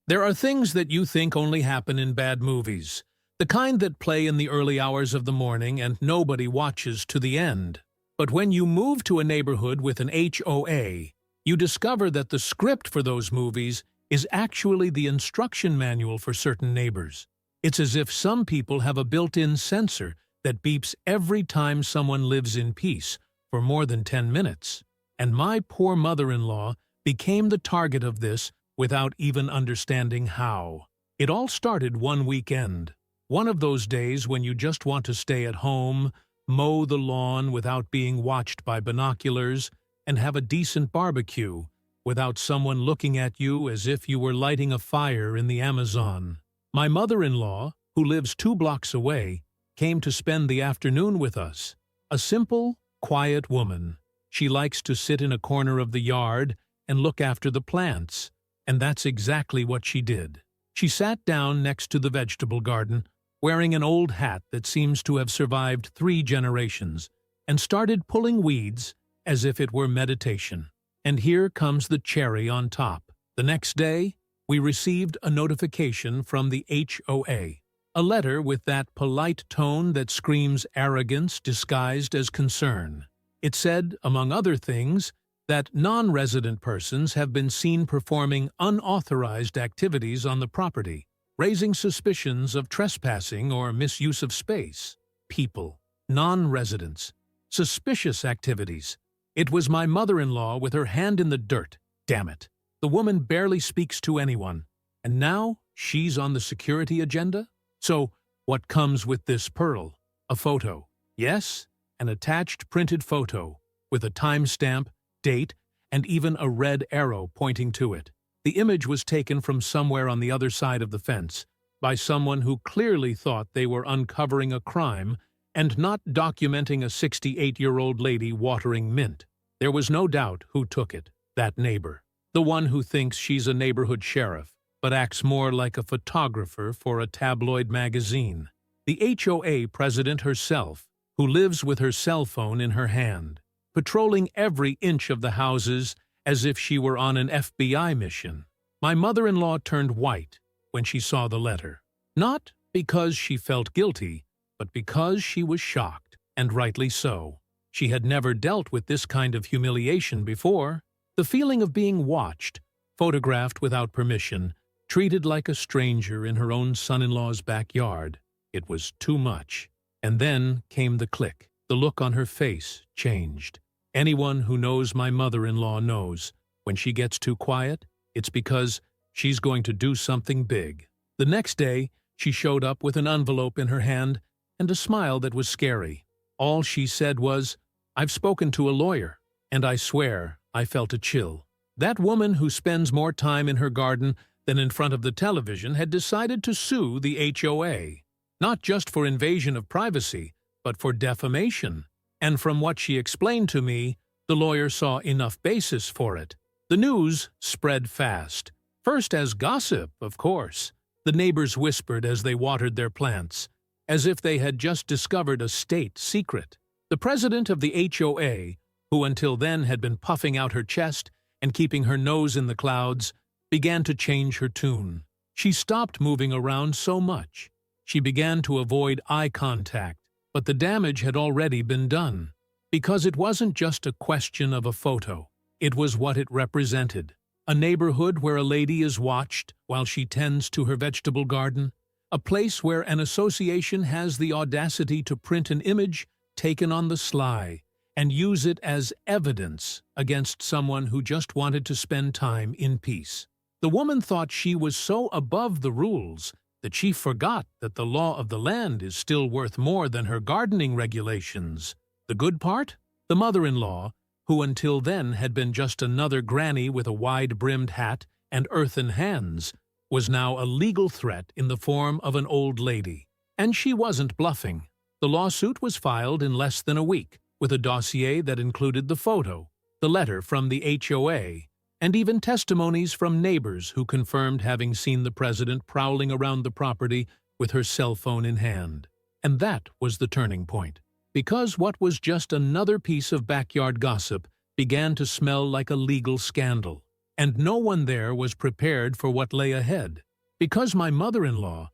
There are things that you think only happen in bad movies, the kind that play in the early hours of the morning and nobody watches to the end. But when you move to a neighborhood with an HOA, you discover that the script for those movies is actually the instruction manual for certain neighbors. It's as if some people have a built-in sensor that beeps every time someone lives in peace for more than 10 minutes. And my poor mother-in-law became the target of this without even understanding how. It all started one weekend. One of those days when you just want to stay at home, mow the lawn without being watched by binoculars, and have a decent barbecue without someone looking at you as if you were lighting a fire in the Amazon. My mother-in-law, who lives 2 blocks away, came to spend the afternoon with us. A simple, quiet woman. She likes to sit in a corner of the yard and look after the plants, and that's exactly what she did. She sat down next to the vegetable garden, wearing an old hat that seems to have survived 3 generations, and started pulling weeds as if it were meditation. And here comes the cherry on top. The next day, we received a notification from the HOA, a letter with that polite tone that screams arrogance disguised as concern. It said, among other things, that non-resident persons have been seen performing unauthorized activities on the property, raising suspicions of trespassing or misuse of space. People, non-residents, suspicious activities. It was my mother-in-law with her hand in the dirt. Damn it. The woman barely speaks to anyone, and now she's on the security agenda? So, what comes with this pearl? A photo. Yes, an attached printed photo, with a timestamp, date, and even a red arrow pointing to it. The image was taken from somewhere on the other side of the fence, by someone who clearly thought they were uncovering a crime and not documenting a 68-year-old lady watering mint. There was no doubt who took it, that neighbor. The one who thinks she's a neighborhood sheriff, but acts more like a photographer for a tabloid magazine. The HOA president herself, who lives with her cell phone in her hand, patrolling every inch of the houses as if she were on an FBI mission. My mother-in-law turned white when she saw the letter. Not because she felt guilty, but because she was shocked, and rightly so. She had never dealt with this kind of humiliation before. The feeling of being watched, photographed without permission, treated like a stranger in her own son-in-law's backyard. It was too much. And then came the click. The look on her face changed. Anyone who knows my mother-in-law knows, when she gets too quiet, it's because she's going to do something big. The next day, she showed up with an envelope in her hand and a smile that was scary. All she said was, "I've spoken to a lawyer," and I swear I felt a chill. That woman who spends more time in her garden than in front of the television had decided to sue the HOA, not just for invasion of privacy, but for defamation. And from what she explained to me, the lawyer saw enough basis for it. The news spread fast. First as gossip, of course. The neighbors whispered as they watered their plants, as if they had just discovered a state secret. The president of the HOA, who until then had been puffing out her chest and keeping her nose in the clouds, began to change her tune. She stopped moving around so much. She began to avoid eye contact. But the damage had already been done, because it wasn't just a question of a photo. It was what it represented. A neighborhood where a lady is watched while she tends to her vegetable garden. A place where an association has the audacity to print an image taken on the sly and use it as evidence against someone who just wanted to spend time in peace. The woman thought she was so above the rules that she forgot that the law of the land is still worth more than her gardening regulations. The good part? The mother-in-law, who until then had been just another granny with a wide-brimmed hat and earthen hands, was now a legal threat in the form of an old lady. And she wasn't bluffing. The lawsuit was filed in less than a week, with a dossier that included the photo, the letter from the HOA, and even testimonies from neighbors who confirmed having seen the president prowling around the property with her cell phone in hand. And that was the turning point, because what was just another piece of backyard gossip began to smell like a legal scandal. and no one there was prepared for what lay ahead. Because my mother-in-law,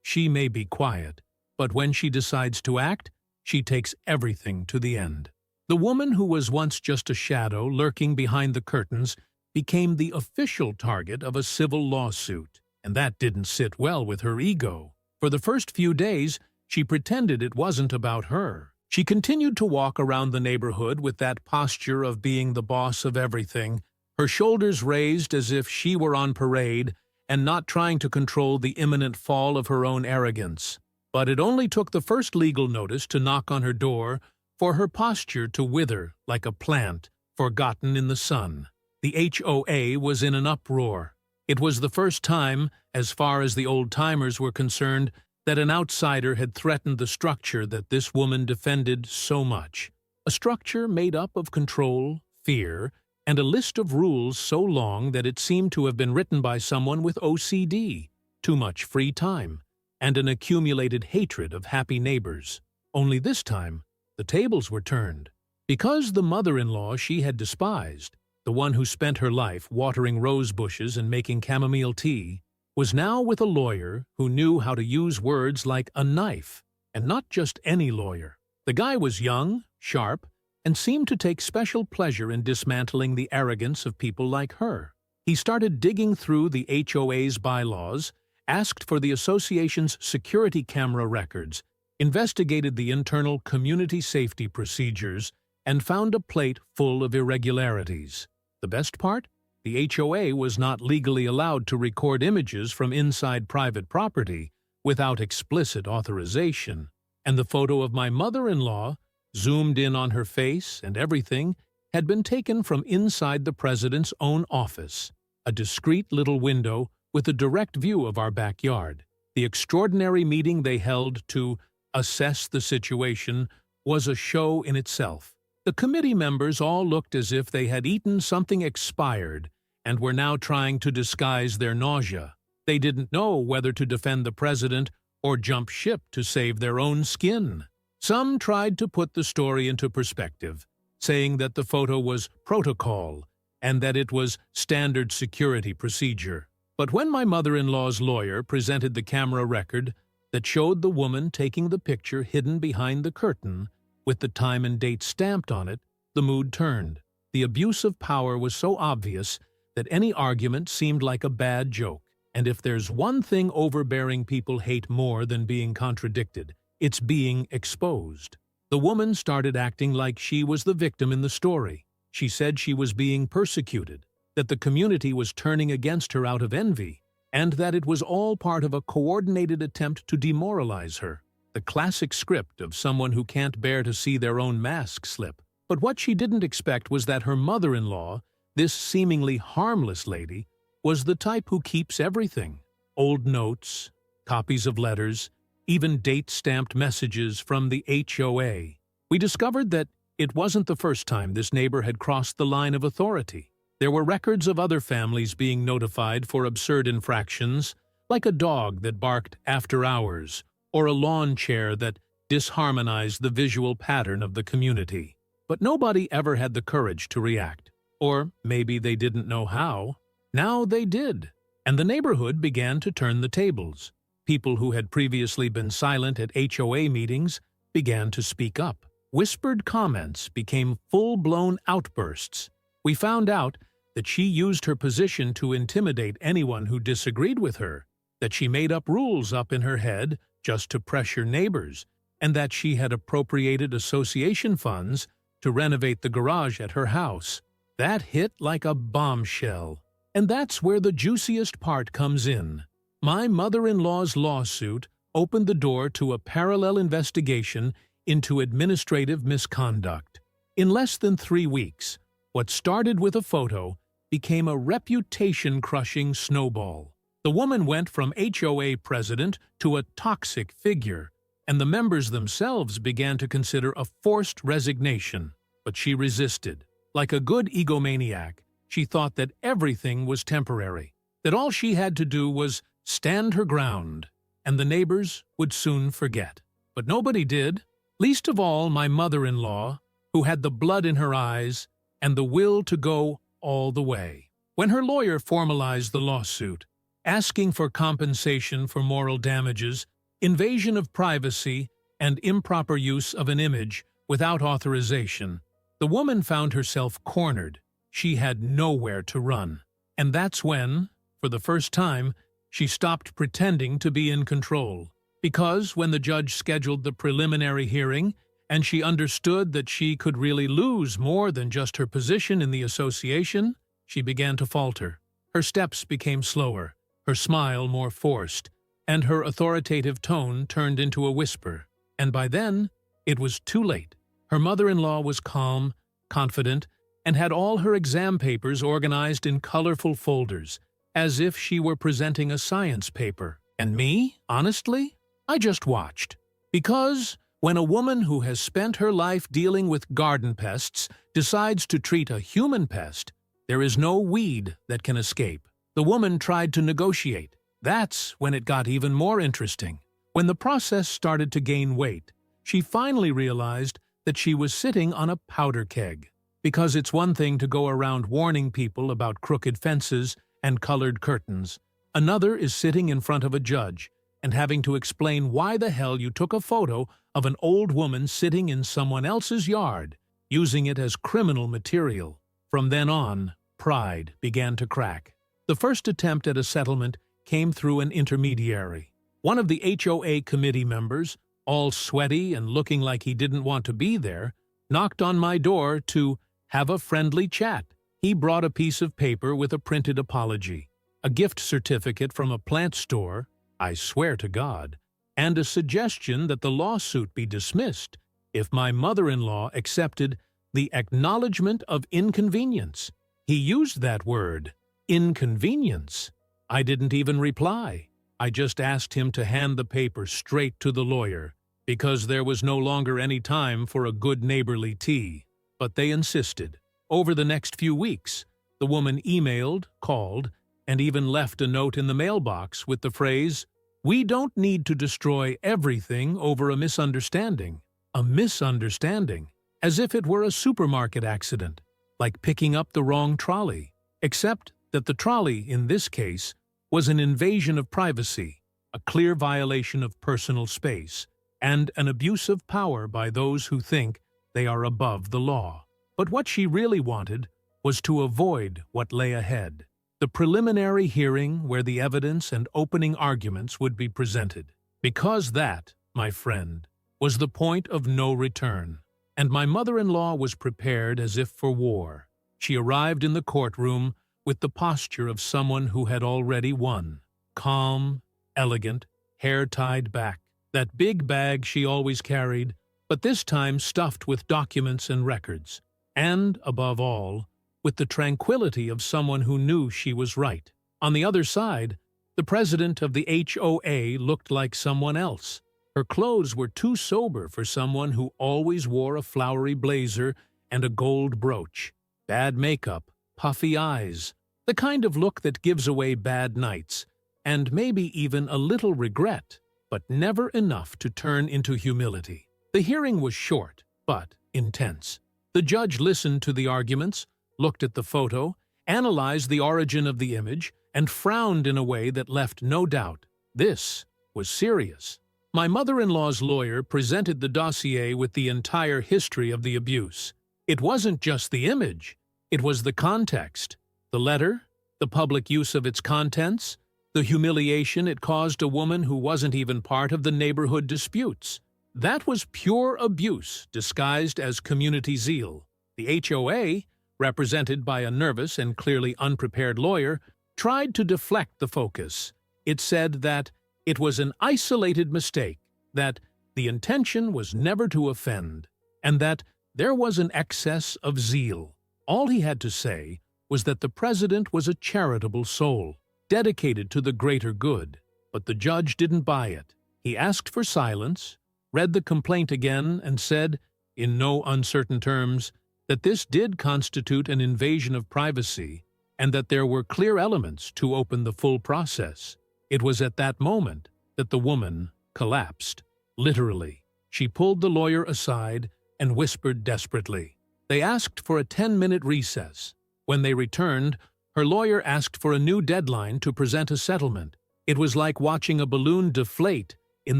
she may be quiet, but when she decides to act, she takes everything to the end. The woman who was once just a shadow lurking behind the curtains became the official target of a civil lawsuit, and that didn't sit well with her ego. For the first few days, she pretended it wasn't about her. She continued to walk around the neighborhood with that posture of being the boss of everything, her shoulders raised as if she were on parade and not trying to control the imminent fall of her own arrogance. But it only took the first legal notice to knock on her door for her posture to wither like a plant forgotten in the sun. The HOA was in an uproar. It was the first time, as far as the old-timers were concerned, that an outsider had threatened the structure that this woman defended so much. A structure made up of control, fear, and a list of rules so long that it seemed to have been written by someone with OCD, too much free time, and an accumulated hatred of happy neighbors. Only this time, the tables were turned. Because the mother-in-law she had despised, the one who spent her life watering rose bushes and making chamomile tea, was now with a lawyer who knew how to use words like a knife, and not just any lawyer. The guy was young, sharp, and seemed to take special pleasure in dismantling the arrogance of people like her. He started digging through the HOA's bylaws, asked for the association's security camera records, investigated the internal community safety procedures, and found a plate full of irregularities. The best part? The HOA was not legally allowed to record images from inside private property without explicit authorization, and the photo of my mother-in-law, zoomed in on her face and everything, had been taken from inside the president's own office, a discreet little window with a direct view of our backyard. The extraordinary meeting they held to assess the situation was a show in itself. The committee members all looked as if they had eaten something expired and were now trying to disguise their nausea. They didn't know whether to defend the president or jump ship to save their own skin. Some tried to put the story into perspective, saying that the photo was protocol and that it was standard security procedure. But when my mother-in-law's lawyer presented the camera record that showed the woman taking the picture hidden behind the curtain, with the time and date stamped on it, the mood turned. The abuse of power was so obvious that any argument seemed like a bad joke. And if there's one thing overbearing people hate more than being contradicted, it's being exposed. The woman started acting like she was the victim in the story. She said she was being persecuted, that the community was turning against her out of envy, and that it was all part of a coordinated attempt to demoralize her. The classic script of someone who can't bear to see their own mask slip. But what she didn't expect was that her mother-in-law, this seemingly harmless lady, was the type who keeps everything. Old notes, copies of letters, even date-stamped messages from the HOA. We discovered that it wasn't the first time this neighbor had crossed the line of authority. There were records of other families being notified for absurd infractions, like a dog that barked after hours, or a lawn chair that disharmonized the visual pattern of the community. But nobody ever had the courage to react. Or maybe they didn't know how. Now they did. And the neighborhood began to turn the tables. People who had previously been silent at HOA meetings began to speak up. Whispered comments became full-blown outbursts. We found out that she used her position to intimidate anyone who disagreed with her, that she made up rules up in her head just to pressure neighbors, and that she had appropriated association funds to renovate the garage at her house. That hit like a bombshell. And that's where the juiciest part comes in. My mother-in-law's lawsuit opened the door to a parallel investigation into administrative misconduct. In less than 3 weeks, what started with a photo became a reputation-crushing snowball. The woman went from HOA president to a toxic figure, and the members themselves began to consider a forced resignation. But she resisted. Like a good egomaniac, she thought that everything was temporary, that all she had to do was stand her ground, and the neighbors would soon forget. But nobody did, least of all my mother-in-law, who had the blood in her eyes and the will to go all the way. When her lawyer formalized the lawsuit, asking for compensation for moral damages, invasion of privacy, and improper use of an image without authorization, the woman found herself cornered. She had nowhere to run. And that's when, for the first time, she stopped pretending to be in control. Because when the judge scheduled the preliminary hearing, and she understood that she could really lose more than just her position in the association, she began to falter. Her steps became slower, her smile more forced, and her authoritative tone turned into a whisper. And by then, it was too late. Her mother-in-law was calm, confident, and had all her exam papers organized in colorful folders, as if she were presenting a science paper. And me, honestly, I just watched. Because when a woman who has spent her life dealing with garden pests decides to treat a human pest, there is no weed that can escape. The woman tried to negotiate. That's when it got even more interesting. When the process started to gain weight, she finally realized that she was sitting on a powder keg. Because it's one thing to go around warning people about crooked fences and colored curtains. Another is sitting in front of a judge and having to explain why the hell you took a photo of an old woman sitting in someone else's yard, using it as criminal material. From then on, pride began to crack. The first attempt at a settlement came through an intermediary. One of the HOA committee members, all sweaty and looking like he didn't want to be there, knocked on my door to have a friendly chat. He brought a piece of paper with a printed apology, a gift certificate from a plant store, I swear to God, and a suggestion that the lawsuit be dismissed if my mother-in-law accepted the acknowledgement of inconvenience. He used that word, inconvenience. I didn't even reply. I just asked him to hand the paper straight to the lawyer, because there was no longer any time for a good neighborly tea. But they insisted. Over the next few weeks, the woman emailed, called, and even left a note in the mailbox with the phrase, "We don't need to destroy everything over a misunderstanding." A misunderstanding, as if it were a supermarket accident, like picking up the wrong trolley. Except that the trolley, in this case, was an invasion of privacy, a clear violation of personal space, and an abuse of power by those who think they are above the law. But what she really wanted was to avoid what lay ahead. The preliminary hearing where the evidence and opening arguments would be presented. Because that, my friend, was the point of no return. And my mother-in-law was prepared as if for war. She arrived in the courtroom with the posture of someone who had already won. Calm, elegant, hair tied back. That big bag she always carried, but this time stuffed with documents and records. And, above all, with the tranquility of someone who knew she was right. On the other side, the president of the HOA looked like someone else. Her clothes were too sober for someone who always wore a flowery blazer and a gold brooch. Bad makeup, puffy eyes, the kind of look that gives away bad nights, and maybe even a little regret, but never enough to turn into humility. The hearing was short, but intense. The judge listened to the arguments, looked at the photo, analyzed the origin of the image, and frowned in a way that left no doubt. This was serious. My mother-in-law's lawyer presented the dossier with the entire history of the abuse. It wasn't just the image. It was the context, the letter, the public use of its contents, the humiliation it caused a woman who wasn't even part of the neighborhood disputes. That was pure abuse disguised as community zeal. The HOA, represented by a nervous and clearly unprepared lawyer, tried to deflect the focus. It said that it was an isolated mistake, that the intention was never to offend, and that there was an excess of zeal. All he had to say was that the president was a charitable soul, dedicated to the greater good. But the judge didn't buy it. He asked for silence, read the complaint again, and said, in no uncertain terms, that this did constitute an invasion of privacy and that there were clear elements to open the full process. It was at that moment that the woman collapsed. Literally, she pulled the lawyer aside and whispered desperately. They asked for a 10-minute recess. When they returned, Her lawyer asked for a new deadline to present a settlement. It was like watching a balloon deflate in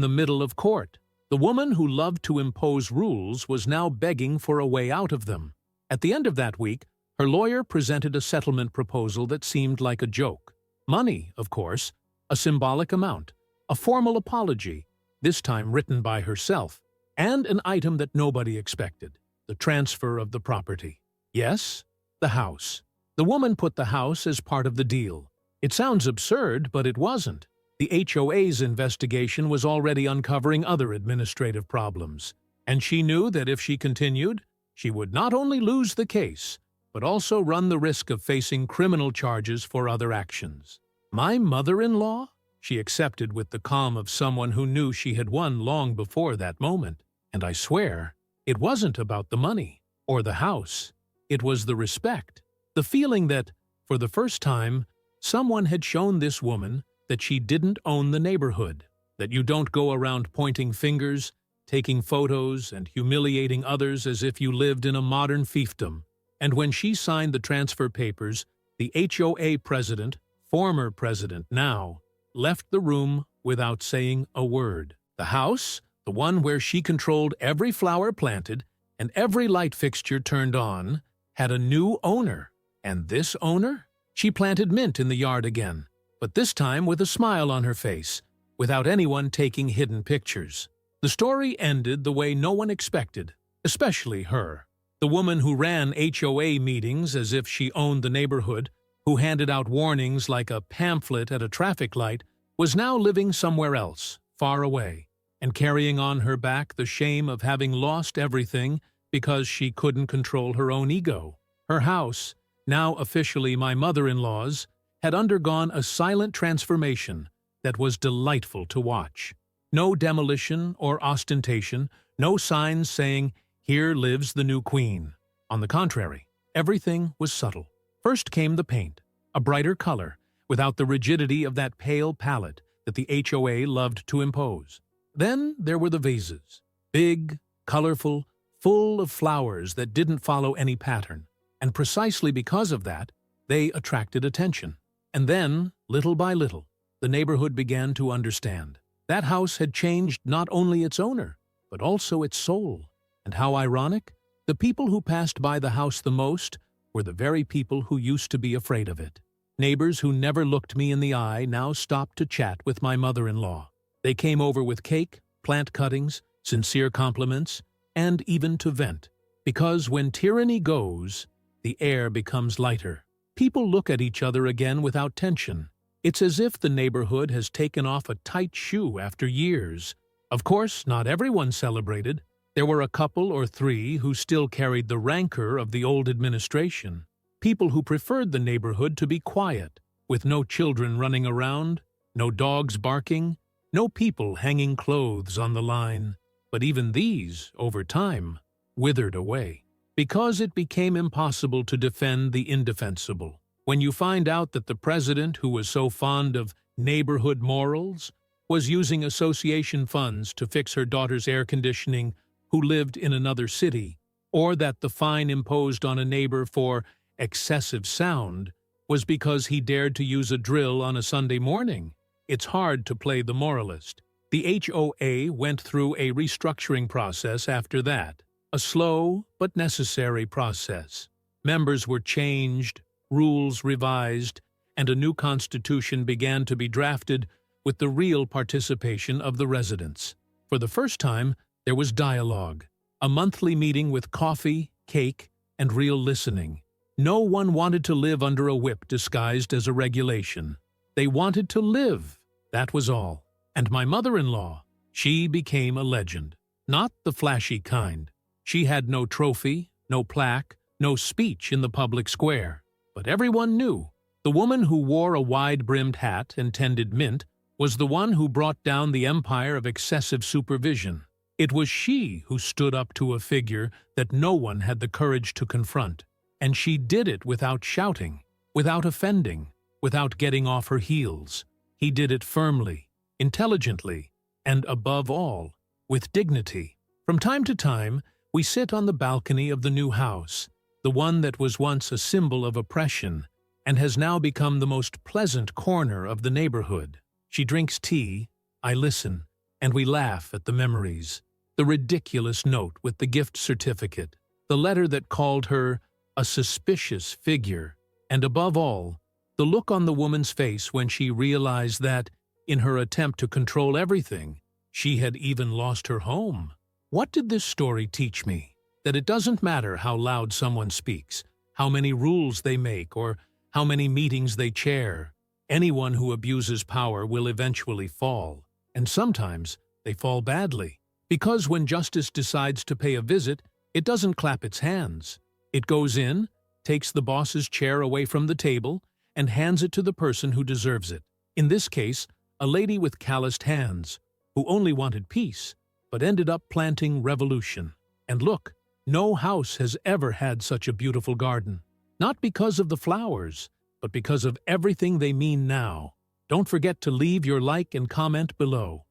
the middle of court. The woman who loved to impose rules was now begging for a way out of them. At the end of that week, her lawyer presented a settlement proposal that seemed like a joke. Money, of course, a symbolic amount, a formal apology, this time written by herself, and an item that nobody expected, the transfer of the property. Yes, the house. The woman put the house as part of the deal. It sounds absurd, but it wasn't. The HOA's investigation was already uncovering other administrative problems, and she knew that if she continued, she would not only lose the case, but also run the risk of facing criminal charges for other actions. My mother-in-law? She accepted with the calm of someone who knew she had won long before that moment. And I swear, it wasn't about the money or the house. It was the respect, the feeling that, for the first time, someone had shown this woman that she didn't own the neighborhood, that you don't go around pointing fingers, taking photos, and humiliating others as if you lived in a modern fiefdom. And when she signed the transfer papers, the HOA president, former president now, left the room without saying a word. The house, the one where she controlled every flower planted and every light fixture turned on, had a new owner. And this owner? She planted mint in the yard again, but this time with a smile on her face, without anyone taking hidden pictures. The story ended the way no one expected, especially her. The woman who ran HOA meetings as if she owned the neighborhood, who handed out warnings like a pamphlet at a traffic light, was now living somewhere else, far away, and carrying on her back the shame of having lost everything because she couldn't control her own ego. Her house, now officially my mother-in-law's, had undergone a silent transformation that was delightful to watch. No demolition or ostentation, no signs saying, "Here lives the new queen." On the contrary, everything was subtle. First came the paint, a brighter color, without the rigidity of that pale palette that the HOA loved to impose. Then there were the vases, big, colorful, full of flowers that didn't follow any pattern, and precisely because of that, they attracted attention. And then, little by little, the neighborhood began to understand. That house had changed not only its owner, but also its soul. And how ironic, the people who passed by the house the most were the very people who used to be afraid of it. Neighbors who never looked me in the eye now stopped to chat with my mother-in-law. They came over with cake, plant cuttings, sincere compliments, and even to vent. Because when tyranny goes, the air becomes lighter. People look at each other again without tension. It's as if the neighborhood has taken off a tight shoe after years. Of course, not everyone celebrated. There were a couple or three who still carried the rancor of the old administration. People who preferred the neighborhood to be quiet, with no children running around, no dogs barking, no people hanging clothes on the line. But even these, over time, withered away. Because it became impossible to defend the indefensible. When you find out that the president, who was so fond of neighborhood morals, was using association funds to fix her daughter's air conditioning who lived in another city, or that the fine imposed on a neighbor for excessive sound was because he dared to use a drill on a Sunday morning, it's hard to play the moralist. The HOA went through a restructuring process after that. A slow but necessary process. Members were changed, rules revised, and a new constitution began to be drafted with the real participation of the residents. For the first time, there was dialogue, a monthly meeting with coffee, cake, and real listening. No one wanted to live under a whip disguised as a regulation. They wanted to live, that was all. And my mother-in-law, she became a legend. Not the flashy kind. She had no trophy, no plaque, no speech in the public square. But everyone knew. The woman who wore a wide-brimmed hat and tended mint was the one who brought down the empire of excessive supervision. It was she who stood up to a figure that no one had the courage to confront. And she did it without shouting, without offending, without getting off her heels. He did it firmly, intelligently, and above all, with dignity. From time to time, we sit on the balcony of the new house, the one that was once a symbol of oppression, and has now become the most pleasant corner of the neighborhood. She drinks tea, I listen, and we laugh at the memories. The ridiculous note with the gift certificate, the letter that called her a suspicious figure, and above all, the look on the woman's face when she realized that, in her attempt to control everything, she had even lost her home. What did this story teach me? That it doesn't matter how loud someone speaks, how many rules they make, or how many meetings they chair. Anyone who abuses power will eventually fall, and sometimes they fall badly. Because when justice decides to pay a visit, it doesn't clap its hands. It goes in, takes the boss's chair away from the table, and hands it to the person who deserves it. In this case, a lady with calloused hands, who only wanted peace, but ended up planting revolution. And look, no house has ever had such a beautiful garden. Not because of the flowers, but because of everything they mean now. Don't forget to leave your like and comment below.